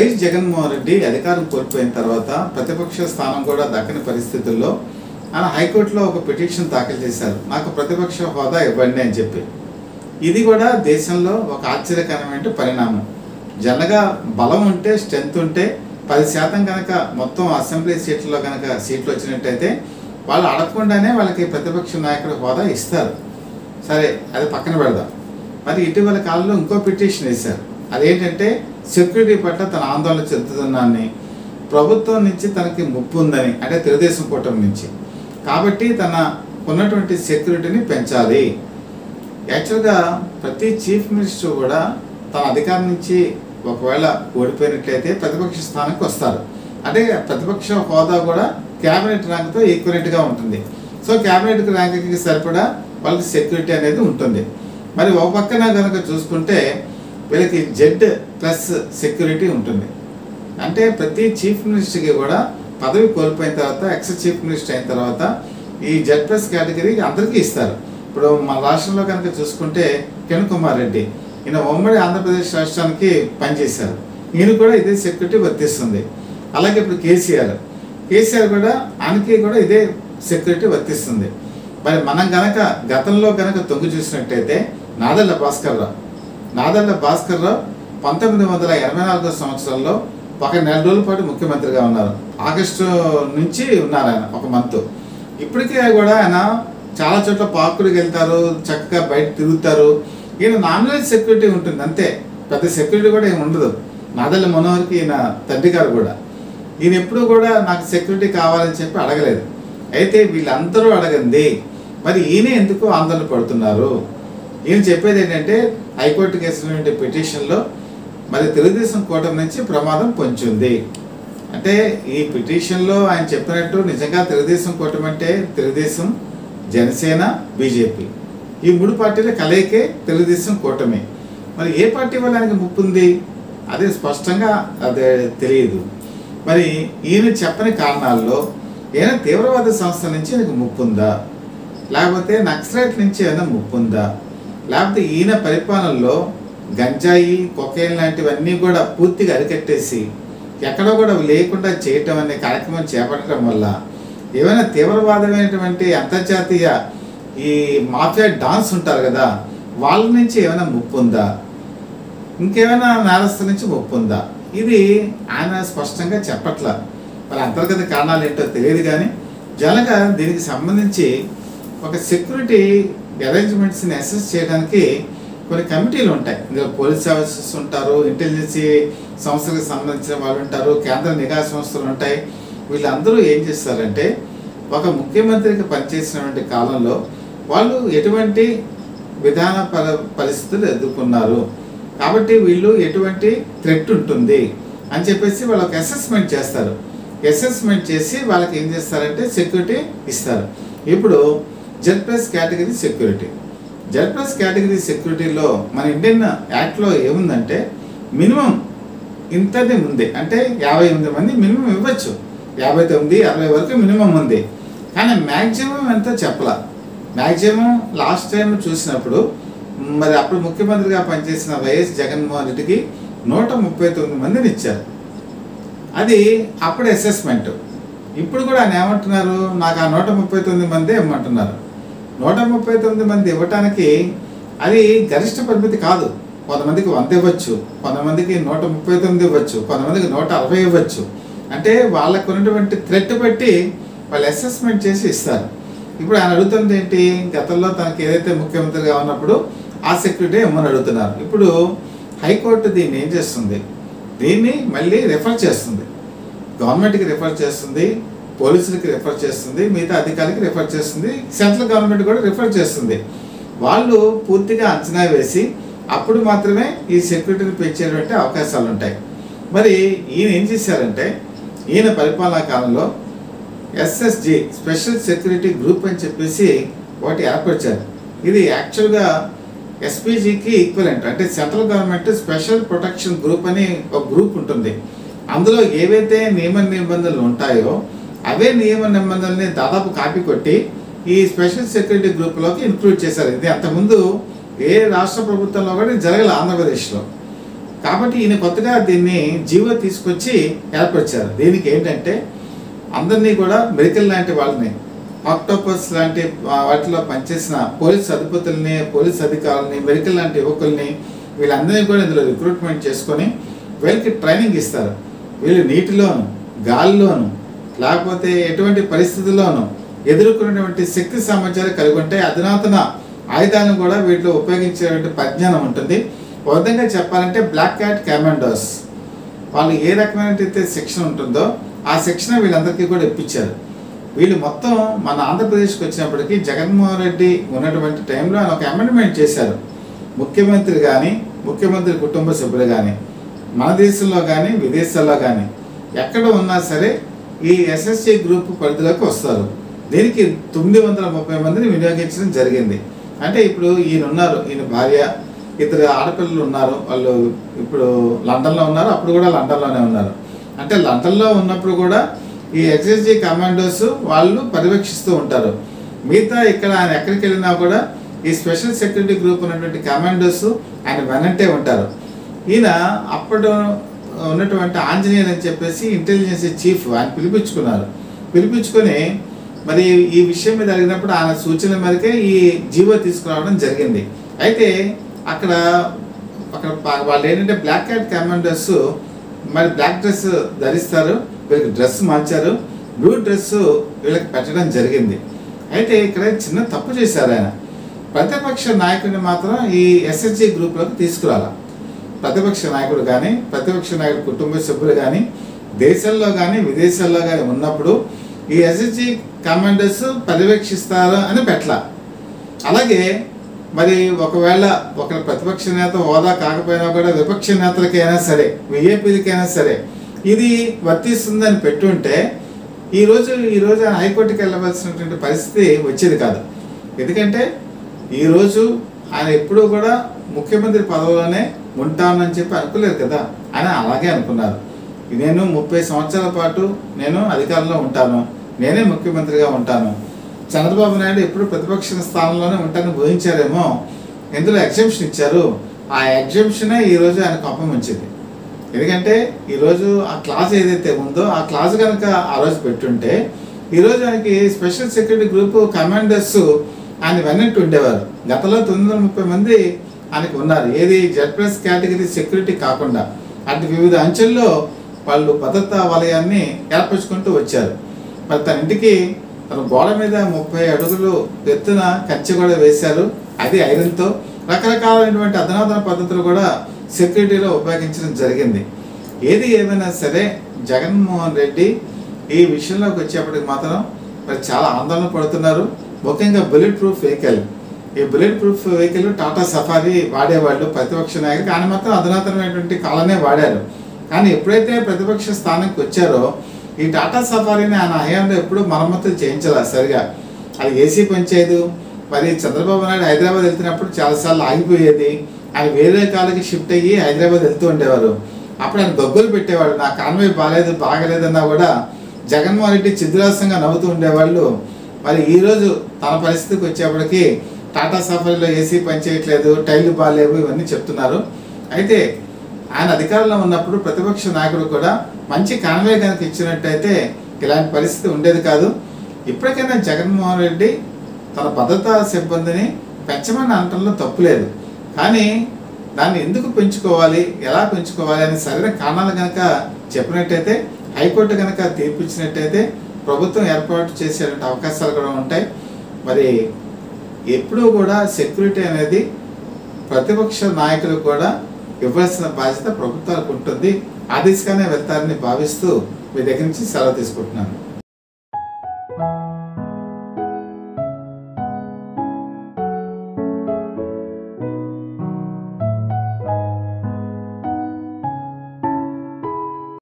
YS Jaganmohan Reddy అధికారం కోల్పోయిన తర్వాత ప్రతిపక్ష స్థానం కూడా దక్కని పరిస్థితుల్లో ఆయన హైకోర్టులో ఒక పిటిషన్ దాఖలు చేశారు, నాకు ప్రతిపక్ష హోదా ఇవ్వండి అని చెప్పి. ఇది కూడా దేశంలో ఒక ఆశ్చర్యకరమైన పరిణామం. జనగా బలం ఉంటే, స్ట్రెంత్ ఉంటే 10% కనుక మొత్తం అసెంబ్లీ సీట్లలో కనుక సీట్లు వచ్చినట్టయితే వాళ్ళు అడగకుండానే వాళ్ళకి ప్రతిపక్ష నాయకుడి హోదా ఇస్తారు. సరే, అది పక్కన పెడదాం. మరి ఇటీవల కాలంలో ఇంకో పిటిషన్ వేశారు. అదేంటంటే సెక్యూరిటీ పట్ల తన ఆందోళన చెందుతున్నానని, ప్రభుత్వం నుంచి తనకి ముప్పు ఉందని, అంటే తెలుగుదేశం కూటమి నుంచి, కాబట్టి తన ఉన్నటువంటి సెక్యూరిటీని పెంచాలి. యాక్చువల్గా ప్రతి చీఫ్ మినిస్టర్ కూడా తన అధికారం నుంచి ఒకవేళ ఓడిపోయినట్లయితే ప్రతిపక్ష స్థానానికి వస్తారు. అంటే ప్రతిపక్ష హోదా కూడా క్యాబినెట్ ర్యాంక్తో ఈక్వలెంట్గా ఉంటుంది. సో క్యాబినెట్ ర్యాంక్కి సరిపడా వాళ్ళకి సెక్యూరిటీ అనేది ఉంటుంది. మరి ఒక పక్కన కనుక చూసుకుంటే వీళ్ళకి Z+ సెక్యూరిటీ ఉంటుంది. అంటే ప్రతి చీఫ్ మినిస్టర్కి కూడా పదవి కోల్పోయిన తర్వాత, ఎక్స్ చీఫ్ మినిస్టర్ అయిన తర్వాత ఈ Z+ కేటగిరీ అందరికీ ఇస్తారు. ఇప్పుడు మన రాష్ట్రంలో కనుక చూసుకుంటే కిరణ్ కుమార్ రెడ్డి, ఈయన ఉమ్మడి ఆంధ్రప్రదేశ్ రాష్ట్రానికి పనిచేశారు. ఈయన కూడా ఇదే సెక్యూరిటీ వర్తిస్తుంది. అలాగే ఇప్పుడు కేసీఆర్ కూడా ఆయనకి కూడా ఇదే సెక్యూరిటీ వర్తిస్తుంది. మరి మనం కనుక గతంలో కనుక తొంగి చూసినట్టయితే నాదెళ్ల భాస్కర్ రావు 1984 సంవత్సరంలో ఒక నెల రోజుల పాటు ముఖ్యమంత్రిగా ఉన్నారు. ఆగస్టు నుంచి ఉన్నారు ఆయన, ఒక మంత్. ఇప్పటికే కూడా ఆయన చాలా చోట్ల పార్కుడికి వెళ్తారు, చక్కగా బయట తిరుగుతారు. ఈయన నామినల్ సెక్యూరిటీ ఉంటుంది అంతే, పెద్ద సెక్యూరిటీ కూడా ఏమి ఉండదు. నాదెళ్ల మనోహర్కి ఈయన తండ్రి గారు కూడా, ఈయన ఎప్పుడు కూడా నాకు సెక్యూరిటీ కావాలని చెప్పి అడగలేదు. అయితే వీళ్ళందరూ అడగండి, మరి ఈయన ఎందుకు ఆందోళన పడుతున్నారు? ఈయన చెప్పేది ఏంటంటే హైకోర్టు కేసినటువంటి పిటిషన్లో మరి తెలుగుదేశం కూటమి నుంచి ప్రమాదం పొంచింది. అంటే ఈ పిటిషన్లో ఆయన చెప్పినట్టు నిజంగా తెలుగుదేశం కూటమి అంటే తెలుగుదేశం, జనసేన, బీజేపీ ఈ 3 పార్టీల కలయికే తెలుగుదేశం కూటమి. మరి ఏ పార్టీ వల్ల ఆయనకి ముప్పు ఉంది అదే స్పష్టంగా అదే తెలియదు. మరి ఈయన చెప్పని కారణాల్లో ఈయన తీవ్రవాద సంస్థ నుంచి ఆయనకు ముప్పు ఉందా, లేకపోతే నక్సలైట్ నుంచి ఏమైనా ముప్పు ఉందా, లేకపోతే ఈయన పరిపాలనలో గంజాయి, కొకైన్ లాంటివన్నీ కూడా పూర్తిగా అరికట్టేసి ఎక్కడో కూడా లేకుండా చేయటం అనే కార్యక్రమం చేపట్టడం వల్ల ఏమైనా తీవ్రవాదమైనటువంటి అంతర్జాతీయ ఈ మాఫియా డాన్స్ ఉంటారు కదా, వాళ్ళ నుంచి ఏమైనా ముప్పు ఉందా, ఇంకేమైనా నేరస్తుల నుంచి ముప్పు ఉందా? ఇది ఆయన స్పష్టంగా చెప్పట్లా. మరి అంతర్గత కారణాలు ఏంటో తెలియదు. కానీ జనగా దీనికి సంబంధించి ఒక సెక్యూరిటీ అరేంజ్మెంట్స్ని అసెస్ చేయడానికి కొన్ని కమిటీలు ఉంటాయి. ఇందులో పోలీస్ సర్వీసెస్ ఉంటారు, ఇంటెలిజెన్సీ సంస్థలకు సంబంధించిన వాళ్ళు ఉంటారు, కేంద్ర నిఘా సంస్థలు ఉంటాయి. వీళ్ళందరూ ఏం చేస్తారంటే ఒక ముఖ్యమంత్రికి పనిచేసినటువంటి కాలంలో వాళ్ళు ఎటువంటి విధాన పరిస్థితులు ఎదుర్కొన్నారు, కాబట్టి వీళ్ళు ఎటువంటి థ్రెట్ ఉంటుంది అని చెప్పేసి వాళ్ళు ఒక అసెస్మెంట్ చేస్తారు. అసెస్మెంట్ చేసి వాళ్ళకి ఏం చేస్తారంటే సెక్యూరిటీ ఇస్తారు. ఇప్పుడు Z+ category security, Z+ category సెక్యూరిటీలో మన ఇండియన్ యాక్ట్లో ఏముందంటే మినిమం ఇంతనే ఉంది, అంటే 58 మంది మినిమం ఇవ్వచ్చు, 59, 60 వరకు మినిమం ఉంది. కానీ మ్యాక్సిమం ఎంతో చెప్పలా. మ్యాక్సిమం లాస్ట్ టైం చూసినప్పుడు మరి అప్పుడు ముఖ్యమంత్రిగా పనిచేసిన వైఎస్ జగన్మోహన్ రెడ్డికి 139 మందిని ఇచ్చారు. అది అప్పుడు అసెస్మెంట్. ఇప్పుడు కూడా ఆయన ఏమంటున్నారు, నాకు ఆ 139 మందే ఇవ్వమంటున్నారు. 139 మంది ఇవ్వటానికి అది గరిష్ట పరిమితి కాదు. కొంతమందికి 100 ఇవ్వచ్చు, కొంతమందికి 139 ఇవ్వచ్చు, కొంతమందికి 160 ఇవ్వచ్చు. అంటే వాళ్ళకు ఉన్నటువంటి థ్రెట్ బట్టి వాళ్ళు అసెస్మెంట్ చేసి ఇస్తారు. ఇప్పుడు ఆయన అడుగుతుంది ఏంటి, గతంలో తనకి ఏదైతే ముఖ్యమంత్రిగా ఉన్నప్పుడు ఆ సెక్యూరిటీ ఇవ్వమని అడుగుతున్నారు. ఇప్పుడు హైకోర్టు దీన్ని ఏం చేస్తుంది, దీన్ని మళ్ళీ రిఫర్ చేస్తుంది, గవర్నమెంట్కి రిఫర్ చేస్తుంది, పోలీసులకి రిఫర్ చేస్తుంది, మిగతా అధికారులకి రిఫర్ చేస్తుంది, సెంట్రల్ గవర్నమెంట్ కూడా రిఫర్ చేస్తుంది. వాళ్ళు పూర్తిగా అంచనా వేసి అప్పుడు మాత్రమే ఈ సెక్యూరిటీని పెంచేటువంటి అవకాశాలు ఉంటాయి. మరి ఈయన ఏం చేశారంటే ఈయన పరిపాలనా కాలంలో SSG స్పెషల్ సెక్యూరిటీ గ్రూప్ అని చెప్పేసి ఒకటి ఏర్పరిచారు. ఇది యాక్చువల్గా SPGకి ఈక్వలెంట్, అంటే central government special protection group అని ఒక గ్రూప్ ఉంటుంది. అందులో ఏవైతే నియమ నిబంధనలు ఉంటాయో అవే నియమ నిబంధనల్ని దాదాపు కాపీ కొట్టి ఈ స్పెషల్ సెక్యూరిటీ గ్రూప్లోకి ఇంక్లూడ్ చేశారు. ఇది అంతకుముందు ఏ రాష్ట్ర ప్రభుత్వంలో కూడా జరగలేదు ఆంధ్రప్రదేశ్లో. కాబట్టి ఈయన కొత్తగా దీన్ని జీవో తీసుకొచ్చి ఏర్పరిచారు. దీనికి ఏంటంటే అందరినీ కూడా మెడికల్ లాంటి వాళ్ళని, ఆక్టోపస్ లాంటి వాటిలో పనిచేసిన పోలీస్ అధిపతుల్ని, పోలీస్ అధికారులని, మెడికల్ లాంటి యువకుల్ని వీళ్ళందరినీ కూడా ఇందులో రిక్రూట్మెంట్ చేసుకొని వీళ్ళకి ట్రైనింగ్ ఇస్తారు. వీళ్ళు నీటిలోను, గాలిలోను, లేకపోతే ఎటువంటి పరిస్థితుల్లోనూ ఎదుర్కొనేటువంటి శక్తి సామర్థ్యాలు కలిగి ఉంటాయి. అధునాతన ఆయుధాలను కూడా వీటిలో ఉపయోగించేటువంటి పరిజ్ఞానం ఉంటుంది. ఒక విధంగా చెప్పాలంటే బ్లాక్ క్యాట్ కమాండోస్ వాళ్ళు ఏ రకమైనటువంటి శిక్షణ ఉంటుందో ఆ శిక్షణ వీళ్ళందరికీ కూడా ఇప్పించారు. వీళ్ళు మొత్తం మన ఆంధ్రప్రదేశ్కి వచ్చినప్పటికీ జగన్మోహన్ రెడ్డి ఉన్నటువంటి టైంలో ఆయన ఒక అమెండ్మెంట్ చేశారు. ముఖ్యమంత్రి కానీ, ముఖ్యమంత్రి కుటుంబ సభ్యులు కానీ, మన దేశంలో కానీ విదేశాల్లో కానీ ఎక్కడ ఉన్నా సరే ఈ ఎస్ఎస్జి గ్రూప్ పరిధిలోకి వస్తారు. దీనికి 930 మందిని వినియోగించడం జరిగింది. అంటే ఇప్పుడు ఈయన ఉన్నారు, ఈయన భార్య, ఇద్దరు ఆడపిల్లలు ఉన్నారు. వాళ్ళు ఇప్పుడు లండన్లో ఉన్నారు, అప్పుడు కూడా లండన్లోనే ఉన్నారు. అంటే లండన్లో ఉన్నప్పుడు కూడా ఈ ఎస్ఎస్జి కమాండోస్ వాళ్ళు పర్యవేక్షిస్తూ ఉంటారు. మిగతా ఇక్కడ ఆయన ఎక్కడికి వెళ్ళినా కూడా ఈ స్పెషల్ సెక్యూరిటీ గ్రూప్ ఉన్నటువంటి కమాండోస్ ఆయన వెనంటే ఉంటారు. ఈయన అప్పుడు ఉన్నటువంటి ఆంజనేయులు అని చెప్పేసి ఇంటెలిజెన్స్ చీఫ్ ఆయన పిలిపించుకొని మరి ఈ విషయం మీద అడిగినప్పుడు ఆయన సూచనల మేరకే ఈ జీవో తీసుకురావడం జరిగింది. అయితే అక్కడ వాళ్ళు ఏంటంటే బ్లాక్ క్యాట్ కమాండోస్ మరి బ్లాక్ డ్రెస్ ధరిస్తారు, వీళ్ళకి డ్రెస్ మార్చారు, బ్లూ డ్రెస్ వీళ్ళకి పెట్టడం జరిగింది. అయితే ఇక్కడ చిన్న తప్పు చేశారు ఆయన. ప్రతిపక్ష నాయకుడిని మాత్రం ఈ ఎస్ఎస్జి గ్రూప్లోకి తీసుకురాల. ప్రతిపక్ష నాయకుడు కానీ, ప్రతిపక్ష నాయకుడు కుటుంబ సభ్యులు కానీ, దేశంలో కానీ విదేశాల్లో కానీ ఉన్నప్పుడు ఈ ఎస్ఎస్జి కమాండర్స్ పర్యవేక్షిస్తారు అని పెట్టాల. అలాగే మరి ఒకవేళ ఒక ప్రతిపక్ష నేత హోదా కాకపోయినా కూడా విపక్ష నేతలకైనా సరే, విఏపీలకైనా సరే ఇది వర్తిస్తుందని పెట్టుంటే ఈరోజు ఆయన హైకోర్టుకి వెళ్ళవలసినటువంటి పరిస్థితి వచ్చేది కాదు. ఎందుకంటే ఈరోజు ఆయన ఎప్పుడూ కూడా ముఖ్యమంత్రి పదవిలోనే ఉంటానని చెప్పి అనుకోలేదు కదా, ఆయన అలాగే అనుకున్నారు. నేను 30 సంవత్సరాల పాటు నేను అధికారంలో ఉంటాను, నేనే ముఖ్యమంత్రిగా ఉంటాను, చంద్రబాబు నాయుడు ఎప్పుడు ప్రతిపక్ష స్థానంలోనే ఉంటానని ఊహించారేమో, ఇందులో ఎగ్జంప్షన్ ఇచ్చారు. ఆ ఎగ్జంప్షనే ఈరోజు ఆయన కోపం వచ్చింది. ఎందుకంటే ఈరోజు ఆ క్లాజ్ ఏదైతే ఉందో ఆ క్లాజ్ కనుక ఆ రోజు పెట్టుంటే ఈరోజు ఆయనకి స్పెషల్ సెక్యూరిటీ గ్రూప్ కమాండర్స్ ఆయన వెన్నట్టు ఉండేవారు. గతంలో 930 మంది ఆయనకు ఉన్నారు. ఏది జెడ్+ కేటగిరీ సెక్యూరిటీ కాకుండా అటు వివిధ అంచెల్లో వాళ్ళు భద్రతా వలయాన్ని ఏర్పరచుకుంటూ వచ్చారు. మరి తన ఇంటికి తన గోడ మీద 30 అడుగులు ఎత్తున కంచె కూడా వేశారు. అది ఐరన్తో రకరకాలైనటువంటి అధునాతన పద్ధతులు కూడా సెక్యూరిటీలో ఉపయోగించడం జరిగింది. ఏది ఏమైనా సరే జగన్మోహన్ రెడ్డి ఈ విషయంలోకి వచ్చేప్పటికి మాత్రం మరి చాలా ఆందోళన పడుతున్నారు. ముఖ్యంగా బుల్లెట్ ప్రూఫ్ వెహికల్, ఈ bullet proof vehicle Tata safari వాడేవాళ్ళు ప్రతిపక్ష నాయకులు, కానీ మాత్రం అధునాతనమైనటువంటి కాలనే వాడారు. కానీ ఎప్పుడైతే ప్రతిపక్ష స్థానానికి వచ్చారో ఈ టాటా సఫారీని ఆయన హయాంలో ఎప్పుడూ మరమ్మతులు చేయించాలి సరిగా. అది ఏసీ పనిచేయదు. మరి చంద్రబాబు నాయుడు హైదరాబాద్ వెళ్తున్నప్పుడు చాలాసార్లు ఆగిపోయేది. ఆయన వేరే కాలకి షిఫ్ట్ అయ్యి హైదరాబాద్ వెళ్తూ ఉండేవారు. అప్పుడు ఆయన గొగ్గులు పెట్టేవాడు, నా కాన్వాయ్ బాగలేదన్నా కూడా జగన్మోహన్ రెడ్డి చిద్రాసంగా నవ్వుతూ ఉండేవాళ్ళు. మరి ఈరోజు తన పరిస్థితికి వచ్చేప్పటికి టాటా సఫారీలో ఏసీ పనిచేయట్లేదు, టైర్లు బాగాలేవు, ఇవన్నీ చెప్తున్నారు. అయితే ఆయన అధికారంలో ఉన్నప్పుడు ప్రతిపక్ష నాయకుడు కూడా మంచి కాన్వాయ్ కనుక ఇచ్చినట్టయితే ఇలాంటి పరిస్థితి ఉండేది కాదు. ఇప్పటికైనా జగన్మోహన్ రెడ్డి తన భద్రతా సిబ్బందిని పెంచమని అనటంలో తప్పులేదు, కానీ దాన్ని ఎందుకు పెంచుకోవాలి, ఎలా పెంచుకోవాలి అని సరైన కారణాలు కనుక చెప్పినట్టయితే, హైకోర్టు కనుక తీర్పు ఇచ్చినట్టయితే ప్రభుత్వం ఏర్పాటు చేసేటువంటి అవకాశాలు కూడా ఉంటాయి. మరి ఎప్పుడూ కూడా సెక్యూరిటీ అనేది ప్రతిపక్ష నాయకులు కూడా ఇవ్వాల్సిన బాధ్యత ప్రభుత్వాలకు ఉంటుంది. ఆ దిశగానే వెళ్తారని భావిస్తూ మీ దగ్గర నుంచి సెలవు తీసుకుంటున్నాను.